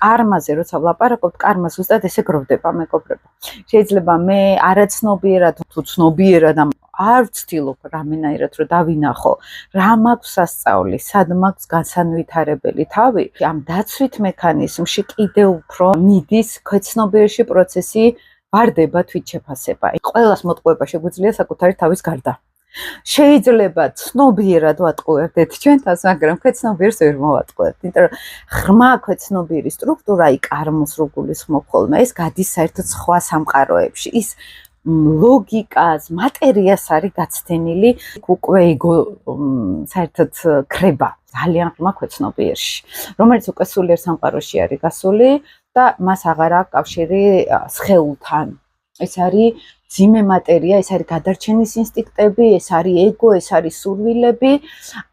კარმაზე როცა ვლაპარაკობთ, კარმა ზუსტად ესე გროვდება, მეგობრებო. შეიძლება მე არაცნობიერად თუ ცნობიერად არ ვცდილობ რამენაირად რომ დავინახო, რა მაქვს სასწაული, სად მაქვს განსანვითარებელი თავი, ამ დაცვით მექანიზმში კიდევ უფრო მიდის ქვეცნობიერში პროცესი ვარდება თვითშეფასება. ყველას მოტყუება შეგვიძლია საკუთარი თავის გარდა. შეიძლება ცნობიერად ვატყუებდეთ ჩვენ თავს, მაგრამ ქვეცნობიერს ვერ მოვატყუებთ, იმიტომ რომ ღრმა ქვეცნობიერი სტრუქტურა აი კარმოს რო გულისხმობ ხოლმე, ეს გადის საერთოდ სხვა სამყაროებში. ის ლოგიკას, მატერიას არის გაცდენილი უკვე ego საერთოდ ქრება ძალიან ღრმა ქვეცნობიერში, რომელიც უკვე სულიერ სამყაროში არის გასული და მას აღარ აქვს კავშირი სხეულთან. ეს არის ძიმე მატერია, ეს არის გადარჩენის ინსტინქტები, ეს არის ego, ეს არის სურვილები.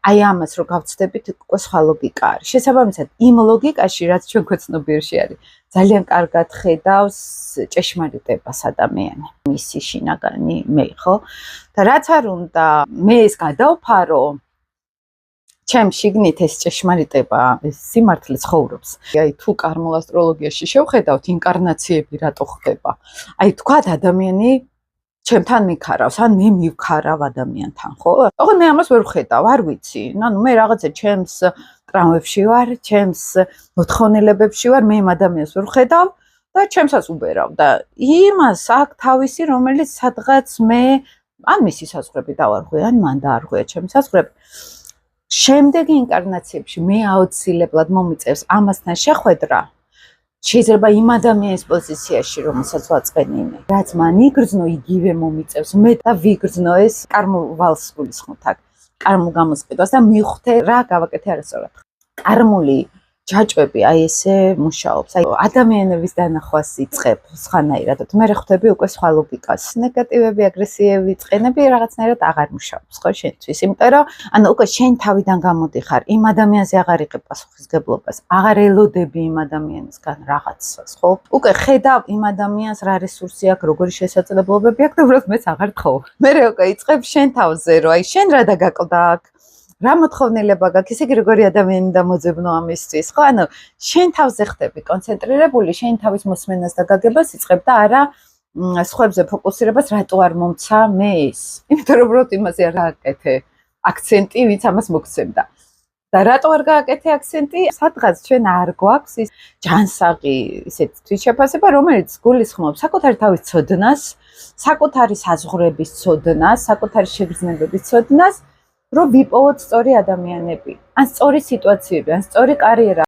აი ამას რო გავცდებით, უკვე სხვა ლოგიკა არის. შესაბამისად, იმ ლოგიკაში, რაც ჩვენ ქვეცნობიერში არის, ძალიან კარგად ხედავს ჭეშმარიტებას ადამიანი. მისი შინაგანი მე, ხო? და რაც არ უნდა, მე ეს გადავფარო, ჩემ შიგნით ეს ჭეშმარიტება, ეს სიმართლე ცხოვრობს. აი თუ კარმულ ასტროლოგიაში შევხედავთ, ინკარნაციები რატო ხდება? აი თქვათ ადამიანი ჩემთან მიქარავს, ან მე მივქარავ ადამიანთან, ხო? ოღონდ მე ამას ვერ ვხედავ, არ ვიცი. ანუ მე რაღაცა ჩემს ტრამვებში ვარ, ჩემს მოთხოვნილებებში ვარ, მე იმ ადამიანს ვერ ვხედავ და ჩემსაც უბერავ და იმას აქვს თავისი, რომელიც სადღაც მე ან მისი საზღვრები დავარღვია, ან მან დაარღვია ჩემი საზღვრები. შემდეგი ინკარნაციებში მე აუცილებლად მომიწევს ამასთან შეხვედრა. შეიძლება იმ ადამიანის პოზიციაში, რომელსაც ვაწყენინე, რაც მან იგრძნო, იგივე მომიწევს მე და ვიგრძნო ეს კარმულ ვალს გულისხმობთ აქ, კარმულ გამოსყიდვას და მივხვდე რა გავაკეთე არასწორად. კარმული ჯაჭვები აი ესე მუშაობს. აი ადამიანების დანახვას იწყებ სხვანაირად. მე ხვდები უკვე სხვა ლოგიკას. ნეგატივები, აგრესიები, წყენები რაღაცნაირად აღარ მუშაობს, ხო, შენთვის. იმიტომ რომ ანუ უკვე შენ თავიდან გამოდიხარ, იმ ადამიანზე აღარ იყებ პასუხისგებლობას, აღარ ელოდები იმ ადამიანისგან რაღაცას, ხო? უკვე ხედავ იმ ადამიანს რა რესურსი აქვს, როგორი შესაძლებლობები აქვს და უბრალოდ მეც აღარ თხოვ. მე უკვე იწყებ შენ თავზე, რომ აი შენ რა დაგაკლდა აქ? რა მოთხოვნილება გაქვს, ისე იგი როგორი ადამიანი დამოძებნო ამისთვის, ხო? ანუ შენ თავზე ხდები კონცენტრირებული, შენ თავის მოსმენას და გაგებას იწყებ და არა სხვებზე ფოკუსირებას, რატო არ მომცა მე ეს? იმიტომ რომ უბრალოდ იმაზე არ გააკეთე აქცენტი, ვინც ამას მოგცემდა. და რატო არ გააკეთე აქცენტი? სადღაც ჩვენ არ გვაქვს ის ჯანსაღი ისეთ თვითშეფასება, რომელიც გულისხმობს საკუთარი თავის ცოდნას, საკუთარი საზღვრების ცოდნას, საკუთარი შეგრძნებების ცოდნას, რომ ვიპოვოთ სწორი ადამიანები, ან სწორი სიტუაციები, ან სწორი კარიერა.